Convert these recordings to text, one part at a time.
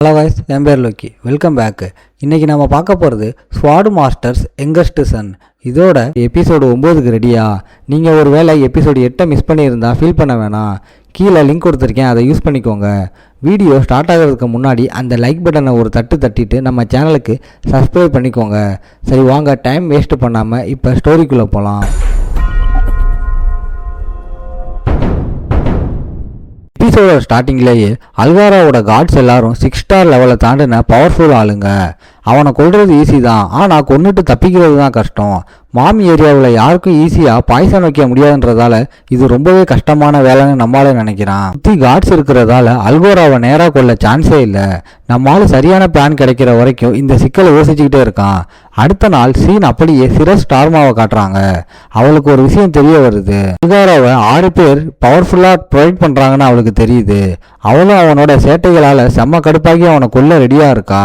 Hello guys, என் பேர் Loki. Welcome back. இன்றைக்கி நம்ம பார்க்க போகிறது ஸ்வாட் மாஸ்டர்ஸ் யங்கஸ்ட் சன். இதோட எபிசோடு 9க்கு ரெடியா? நீங்கள் ஒரு வேளை எபிசோடு 8 மிஸ் பண்ணியிருந்தா ஃபீல் பண்ண வேணாம். கீழே லிங்க் கொடுத்துருக்கேன், அதை யூஸ் பண்ணிக்கோங்க. வீடியோ ஸ்டார்ட் ஆகிறதுக்கு முன்னாடி அந்த லைக் பட்டனை ஒரு தட்டிட்டு நம்ம சேனலுக்கு சப்ஸ்கிரைப் பண்ணிக்கோங்க. சரி வாங்க, டைம் வேஸ்ட் பண்ணாமல் இப்போ ஸ்டோரிக்குள்ளே போகலாம். எபிசோட ஸ்டார்டிங்லேயே அல்காராவோட காட்ஸ் எல்லாரும் 6 ஸ்டார் லெவலை தாண்டின பவர்ஃபுல் ஆளுங்க. அவனை கொல்றது ஈஸி தான், ஆனால் கொன்னுட்டு தப்பிக்கிறது தான் கஷ்டம். மாமி ஏரியாவில் யாருக்கும் ஈஸியாக பாய்சன் வைக்க முடியாதுன்றதால இது ரொம்பவே கஷ்டமான வேலைன்னு நம்மளால நினைக்கிறான். சுற்றி காட்ஸ் இருக்கிறதால அல்கோராவை நேராக கொள்ள சான்ஸே இல்லை. நம்மளால சரியான பிளான் கிடைக்கிற வரைக்கும் இந்த சிக்கலை யோசிச்சுக்கிட்டே இருக்கான். அடுத்த நாள் சீன் அப்படியே சிரஸ் டார்மாவை காட்டுறாங்க. அவளுக்கு ஒரு விஷயம் தெரிய வருது. அல்கோராவை 6 பேர் பவர்ஃபுல்லாக ப்ரொவைட் பண்ணுறாங்கன்னு அவளுக்கு தெரியுது. அவளும் அவனோட சேட்டைகளால் செம்ம கடுப்பாகி அவனை கொல்ல ரெடியாக இருக்கா.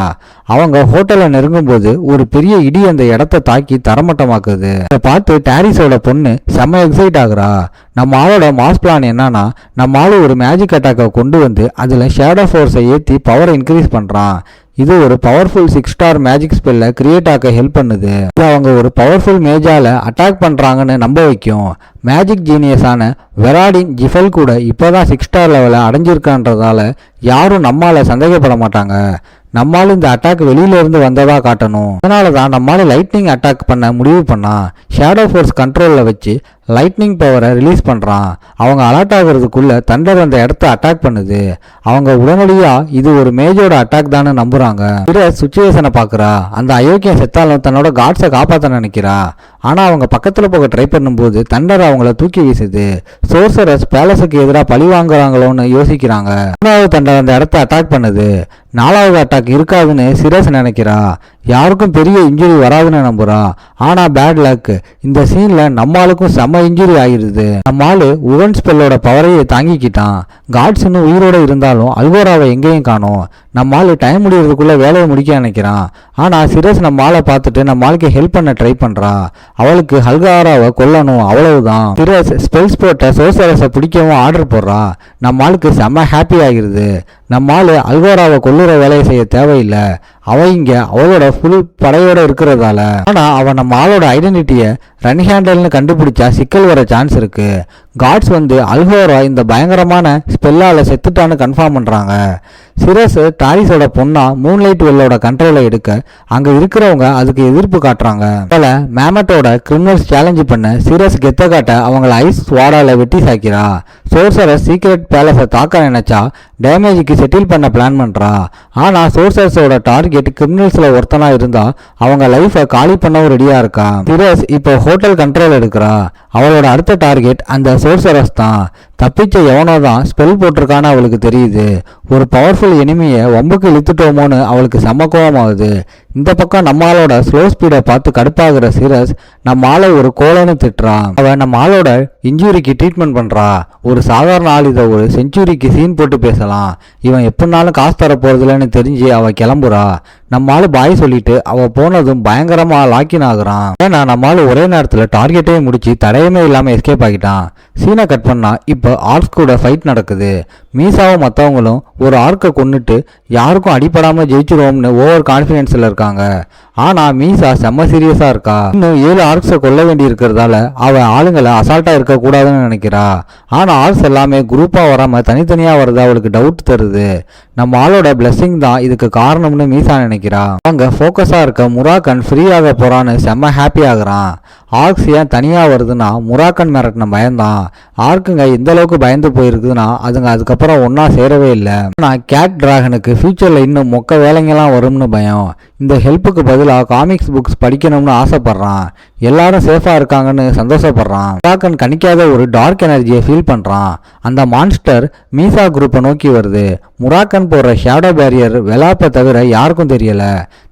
அவங்க ஹோட்டலை நெருங்கும் போது ஒரு பெரிய இடி அந்த இடத்த தாக்கி தரமட்டமாக்குது. அதை பார்த்து டாரிஸோட பொண்ணு செம்ம எக்ஸைட் ஆகுறா. நம்ம ஆளோட மாஸ் பிளான் என்னன்னா, நம்ம ஆளு ஒரு மேஜிக் அட்டாக்கை கொண்டு வந்து அதில் ஷேடோ ஃபோர்ஸை ஏற்றி பவரை இன்க்ரீஸ் பண்ணுறான். இது ஒரு பவர்ஃபுல் 6 ஸ்டார் மேஜிக் ஸ்பெல்லை கிரியேட் ஆக்க ஹெல்ப் பண்ணுது. இது அவங்க ஒரு பவர்ஃபுல் மேஜால அட்டாக் பண்ணுறாங்கன்னு நம்ப வைக்கும். மேஜிக் ஜீனியஸான வெராடின் ஜிஃபல் கூட இப்போதான் 6 ஸ்டார் லெவலை அடைஞ்சிருக்கான்றதால யாரும் நம்மால சந்தேகப்பட மாட்டாங்க. நம்மால இந்த அட்டாக் வெளியிலேருந்து வந்ததா காட்டணும். அதனால தான் நம்மால லைட்னிங் அட்டாக் பண்ண முடிவு பண்ணா. ஷேடோ ஃபோர்ஸ் கண்ட்ரோலில் வச்சு லைட்னிங் பவரை ரிலீஸ் பண்ணுறான். அவங்க அலர்ட் ஆகிறதுக்குள்ள தண்டர் அந்த இடத்த அட்டாக் பண்ணுது. அவங்க உடனடியாக இது ஒரு மேஜோட அட்டாக் தானே நம்புறாங்க. சுச்சுவேஷனை பார்க்குறா. அந்த அயோக்கியம் செத்தாலும் தன்னோட காட்ஸை காப்பாற்ற நினைக்கிறா. ஆனால் அவங்க பக்கத்தில் போக ட்ரை பண்ணும்போது தண்டர் அவங்கள தூக்கி வீசுது. சோர்சரஸ் பேலஸுக்கு எதிராக பழி வாங்குறாங்களோன்னு யோசிக்கிறாங்க. 3வது தண்டர் அந்த இடத்த அட்டாக் பண்ணுது. 4வது அட்டாக் இருக்காதுன்னு சிரஸ் நினைக்கிறா. யாருக்கும் பெரிய இன்ஜுரி வராதுன்னு நம்புறா. ஆனா பேட் லக், இந்த சீன்ல நம்மளுக்கும் செம்ம இன்ஜுரி ஆகிடுது. நம்மாலு உவன் ஸ்பெல்லோட பவரையே தாங்கிக்கிட்டான். காட்ஸ் இன்னும் உயிரோட இருந்தாலும் அல்கோராவை எங்கேயும் காணோம். நம்மாலு டைம் முடியறதுக்குள்ள வேலையை முடிக்க நினைக்கிறான். ஆனா சிரஸ் நம்ம ஆளை பார்த்துட்டு நம்ம ஆளுக்கு ஹெல்ப் பண்ண ட்ரை பண்றா. அவளுக்கு அல்கோராவை கொல்லணும், அவ்வளவுதான். சிரஸ் ஸ்பெல்ஸ் போட்ட சோசரஸை பிடிக்கவும் ஆர்டர் போடுறா. நம்ம ஆளுக்கு செம்ம ஹாப்பி ஆகிருது. நம்ம ஆளு அல்கோராவை கொல்லுற வேலையை செய்ய தேவையில்லை. அவ இங்க அவளோட ஃபுல் படையோட இருக்கிறதால. ஆனா அவன் நம்ம ஆளோட ஐடென்டிட்டியை ரன் ஹேண்டல்னு கண்டுபிடிச்சா சிக்கல் வர சான்ஸ் இருக்கு. காட்ஸ் வந்து அல்கோரா இந்த பயங்கரமான ஸ்பெல்லால செத்துட்டான்னு கன்ஃபார்ம் பண்றாங்க. சிரஸ் டாரிஸோட பொண்ணா மூன்லைட் வெல்லோட கண்ட்ரோலை எடுக்க அங்க இருக்கிறவங்க அதுக்கு எதிர்ப்பு காட்டுறாங்க. பல மேமட்டோட கிரிமினல்ஸ் சேலஞ்சு பண்ண சிரஸ் கெத்த காட்ட அவங்கள ஐஸ் ஸ்வாடால வெட்டி சாக்கிறா. சோர்சரஸ் சீக்ரெட் பேலஸை தாக்க நினைச்சா டேமேஜுக்கு செட்டில் பண்ண பிளான் பண்றா. ஆனா சோர்சரஸோட டார்கெட் கிரிமினல்ஸ்ல ஒருத்தனா இருந்தா அவங்க லைஃபை காலி பண்ணவும் ரெடியா இருக்கா. சிரஸ் இப்போ ஹோட்டல் கண்ட்ரோல் எடுக்கிறா. அவளோட அடுத்த டார்கெட் அந்த சோர்சரஸ் தான். தப்பிச்ச எவனோ தான் ஸ்பெல் போட்டிருக்கான்னு அவளுக்கு தெரியுது. ஒரு பவர்ஃபுல் எனிமியை வம்புக்கு இழுத்துட்டோமோன்னு அவளுக்கு செம்ம கோவமாகுது. இந்த பக்கம் நம்மளோட ஸ்லோ ஸ்பீடை பார்த்து கடுப்பாகிற சிரஸ் நம்ம ஆளை ஒரு கோலன்னு திட்டுறான். அவன் நம்ம ஆளோட இன்ஜுரிக்கு ட்ரீட்மெண்ட் பண்றா. ஒரு சாதாரண ஆள் இதை ஒரு செஞ்சுரிக்கு சீன் போட்டு பேசலாம். இவன் எப்படினாலும் காசு தர போறதில்லன்னு தெரிஞ்சு அவ கிளம்புறா. நம்ம ஆளு பாய் சொல்லிட்டு அவ போனதும் பயங்கரமா லாக்கின் ஆகுறான். ஏன்னா நம்ம ஆளு ஒரே நேரத்தில் டார்கெட்டே முடிச்சு தடையுமே இல்லாம எஸ்கேப் ஆகிட்டான். சீனை கட் பண்ணா இப்போ ஆர்க்ஸ் கூட ஃபைட் நடக்குது. மீசாவும் மற்றவங்களும் ஒரு ஆர்க்கை கொண்டுட்டு யாருக்கும் அடிப்படாம ஜெயிச்சிருவோம்னு ஓவர் கான்ஃபிடென்ஸ்ல இருக்காங்க. ஆனா மீசா செம்ம சீரியஸா இருக்கா. இன்னும் 7 ஆர்க்ஸை கொல்ல வேண்டி இருக்கிறதால அவ ஆளுங்களை அசால்ட்டா இருக்க கூடாதுன்னு நினைக்கிறா. ஆனா ஆர்க்ஸ் எல்லாமே குரூப்பா வராம தனித்தனியா வருது அவளுக்கு டவுட் தருது. நம்ம ஆளோட பிளெஸிங் தான் இதுக்கு காரணம்னு மீசா நினைக்கிறா. அங்க ஃபோக்கஸா இருக்க முராக்கன் ஃப்ரீ ஆக போறான்னு செம்ம ஹாப்பி ஆகுறான். ஆர்க்ஸ் ஏன் தனியா வருதுன்னா முராக்கன் மிரட்டின பயந்தான். ஆர்க்குங்க எந்த அளவுக்கு பயந்து போயிருக்குதுன்னா அதுங்க அதுக்கப்புறம் ஒன்னா சேரவே இல்லை. ஆனா கேட் டிராகனுக்கு ஃபியூச்சர்ல இன்னும் மொக்க வேலைங்கெல்லாம் வரும்னு பயம். இந்த ஹெல்ப்புக்கு பதிலாக காமிக்ஸ் புக்ஸ் படிக்கணும்னு ஆசைப்படுறான். எல்லாரும் சேஃபா இருக்காங்கன்னு சந்தோஷப்படுறான். முராக்கன் கணிக்காத ஒரு டார்க் எனர்ஜியை ஃபீல் பண்றான். அந்த மான்ஸ்டர் மீசா குரூப்பை நோக்கி வருது. முராக்கன் போடுற ஷேடோ பேரியர் வெலாப்பை தவிர யாருக்கும் தெரியல.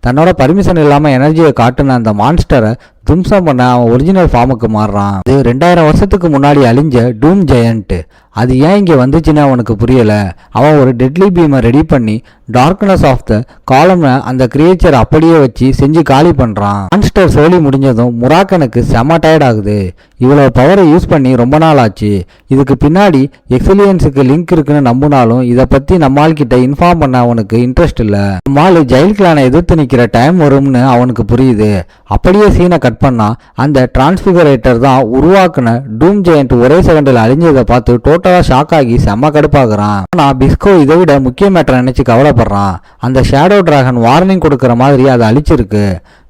தன்னோட பர்மிஷன் இல்லாம எனர்ஜியை காட்டுன அந்த மான்ஸ்டரை தும்சம் பண்ண அவன் ஒரிஜினல் ஃபார்முக்கு மாறுறான். இது 2000 வருஷத்துக்கு முன்னாடி அழிஞ்ச டூம் ஜெயண்ட். அது ஏன் இங்கே வந்துச்சுன்னு அவனுக்கு புரியல. அவன் ஒரு டெட்லி பீமை ரெடி பண்ணி டார்க்னஸ் ஆஃப் த காலம்னு அந்த கிரியேச்சர் அப்படியே வச்சு செஞ்சு காலி பண்றான். மான்ஸ்டர் சோலி முடிஞ்சதும் முராக்கனுக்கு செம டயர்ட் ஆகுது. இவ்வளவு பவரை யூஸ் பண்ணி ரொம்ப நாள் ஆச்சு. இதுக்கு பின்னாடி எக்ஸலியன்ஸுக்கு லிங்க் இருக்குன்னு நம்பினாலும் இதை பத்தி நம்மால் கிட்ட இன்ஃபார்ம் பண்ண அவனுக்கு இன்ட்ரெஸ்ட் இல்ல. நம்மால் ஜெயில் கிளானை எதிர்த்து நிக்கிற டைம் வரும்னு அவனுக்கு புரியுது. அப்படியே சீனை கட் பண்ணா அந்த டிரான்ஸ்பிகரேட்டர் தான் உருவாக்குன டூம் ஜெயண்ட் ஒரே செகண்டில் அழிஞ்சதை பார்த்து டோட்டலா ஷாக் ஆகி செம்ம கடுப்பாகிறான். ஆனா பிஸ்கோ இதை விட முக்கிய மேட்டரை நினைச்சு கவலைப்படுறான். அந்த ஷேடோ டிராகன் வார்னிங் கொடுக்கற மாதிரி அதை அழிச்சிருக்கு.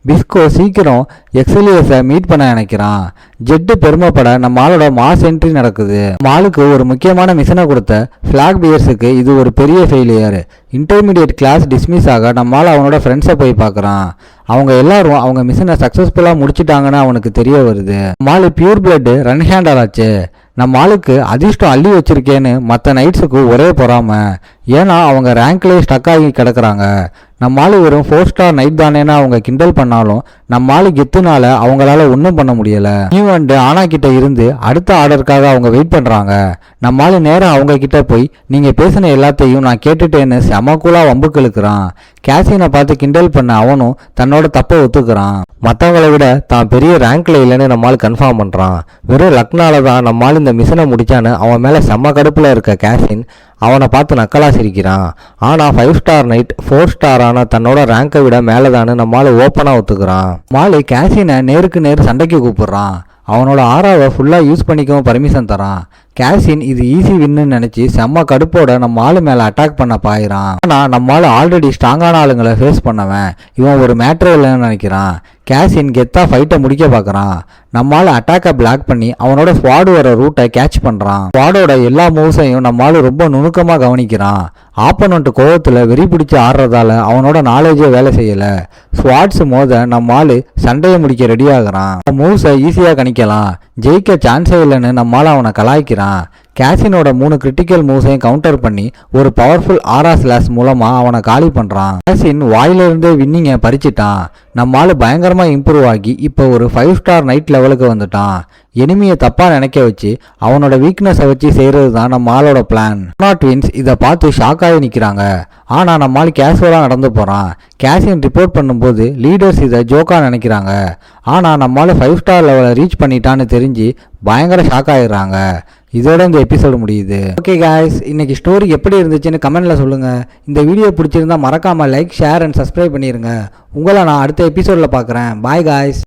பிஸ்கோ சீக்கிரம் எக்ஸலியஸை மீட் பண்ண நினைக்கிறான். ஜெட்டு பெருமைப்பட நம்ம ஆளோட மாஸ் என்ட்ரி நடக்குது. மாலுக்கு ஒரு முக்கியமான மிஷனை கொடுத்த ஃபிளாக் பியர்ஸுக்கு இது ஒரு பெரிய ஃபெயிலியர். இன்டர்மீடியட் கிளாஸ் டிஸ்மிஸ் ஆக நம்மால் அவனோட ஃப்ரெண்ட்ஸை போய் பார்க்குறான். அவங்க எல்லாரும் அவங்க மிஷனை சக்ஸஸ்ஃபுல்லாக முடிச்சிட்டாங்கன்னு அவனுக்கு தெரிய வருது. மாலு பியூர் பிளட் ரன் ஹேண்டர் ஆச்சு. நம்ம ஆளுக்கு அதிர்ஷ்டம் அள்ளி வச்சிருக்கேன்னு மற்ற நைட்ஸுக்கு ஒரே பொறாம. ஏன்னா அவங்க ரேங்க்லேயே ஸ்டக் ஆகி கிடக்குறாங்க. நம்ம ஆளு வெறும் 4 ஸ்டார் நைட் தானேன்னு அவங்க கிண்டல் பண்ணாலும் நம்ம ஆளு கெத்துனால அவங்களால ஒன்றும் பண்ண முடியல. நியூவண்ட் ஆனா கிட்ட இருந்து அடுத்த ஆர்டருக்காக அவங்க வெயிட் பண்றாங்க. நம்ம ஆளு நேரம் அவங்க கிட்ட போய் நீங்க பேசின எல்லாத்தையும் நான் கேட்டுட்டேன்னு செமக்கூலா வம்புக்கு இழுக்கிறான். கேசினை பார்த்து கிண்டல் பண்ண அவனும் தன்னோட தப்பை ஒத்துக்கிறான். மற்றவங்களை விட தான் பெரிய ரேங்க்ல இல்லைன்னு நம்மால் கன்ஃபார்ம் பண்றான். வெறும் லக்னால தான் நம்மால் இந்த மிஷனை முடிச்சான்னு அவன் மேல செம்ம கடுப்புல இருக்க கேசின் அவனை பார்த்து நக்கலா சிரிக்கிறான். ஆனால் 5 ஸ்டார் நைட் 4 ஸ்டாரான தன்னோட ரேங்கை விட மேலதான்னு நம்மால் ஓப்பனாக ஒத்துக்கிறான். மாலு கேசினை நேருக்கு நேர் சண்டைக்கு கூப்பிடுறான். அவனோட ஆறாவை ஃபுல்லாக யூஸ் பண்ணிக்கவும் பர்மிஷன் தரான். கேசின் இது ஈஸி வின்னு நினச்சி செம்ம கடுப்போட நம்ம ஆளு மேலே அட்டாக் பண்ண பாயிறான். ஆனால் நம்ம ஆளு ஆல்ரெடி ஸ்ட்ராங்கான ஆளுங்களை ஃபேஸ் பண்ணவன். இவன் ஒரு மேட்ரே இல்லைன்னு நினைக்கிறான். கேசின் கெத்தா ஃபைட்டை முடிக்க பார்க்குறான். நம்மால் அட்டாக்கை பிளாக் பண்ணி அவனோட ஸ்குவாடு வர ரூட்டை கேட்ச் பண்ணுறான். ஸ்குவாடோட எல்லா மூவ்ஸையும் நம்மால் ரொம்ப நுணுக்கமாக கவனிக்கிறான். ஆப்பனண்ட் கோவத்தில் வெறி பிடிச்சி ஆடுறதால அவனோட நாலேஜே வேலை செய்யலை. ஸ்குவாட்ஸ் மோத நம்மால் சண்டையை முடிக்க ரெடி ஆகுறான். மூவ்ஸை ஈஸியாக கணிக்கலாம். ஜெயிக்க சான்ஸே இல்லைன்னு நம்மால் அவனை கலாய்க்கிறான். கேசினோட 3 கிரிட்டிக்கல் மூவ்ஸையும் கவுண்டர் பண்ணி ஒரு பவர்ஃபுல் ஆரா ஸ்லாஷ் மூலமா அவனை காலி பண்றான். கேசின் வாயிலிருந்தே வின்னிங்கை பறிச்சிட்டான். நம்மால பயங்கரமா இம்ப்ரூவ் ஆகி இப்போ ஒரு 5 ஸ்டார் நைட் லெவலுக்கு வந்துட்டான். எனிமியை தப்பா நினைக்க வச்சு அவனோட வீக்னஸை வச்சு செய்யறது தான் நம்ம ஆளோட பிளான். ட்வின்ஸ் இதை பார்த்து ஷாக் ஆகி நிற்கிறாங்க. ஆனா நம்மால் கேஷுவலா நடந்து போறான். கேசின் ரிப்போர்ட் பண்ணும்போது லீடர்ஸ் இதை ஜோக்கா நினைக்கிறாங்க. ஆனா நம்மால 5 ஸ்டார் லெவலை ரீச் பண்ணிட்டான்னு தெரிஞ்சு பயங்கர ஷாக் ஆகிடுறாங்க. இதோட இந்த எபிசோடு முடியுது. ஓகே காய்ஸ், இன்னைக்கு ஸ்டோரி எப்படி இருந்துச்சுன்னு கமெண்ட்ல சொல்லுங்க. இந்த வீடியோ பிடிச்சிருந்தா மறக்காம லைக், ஷேர் அண்ட் சப்ஸ்கிரைப் பண்ணிருங்க. உங்களை நான் அடுத்த எபிசோட்ல பார்க்குறேன். Bye guys.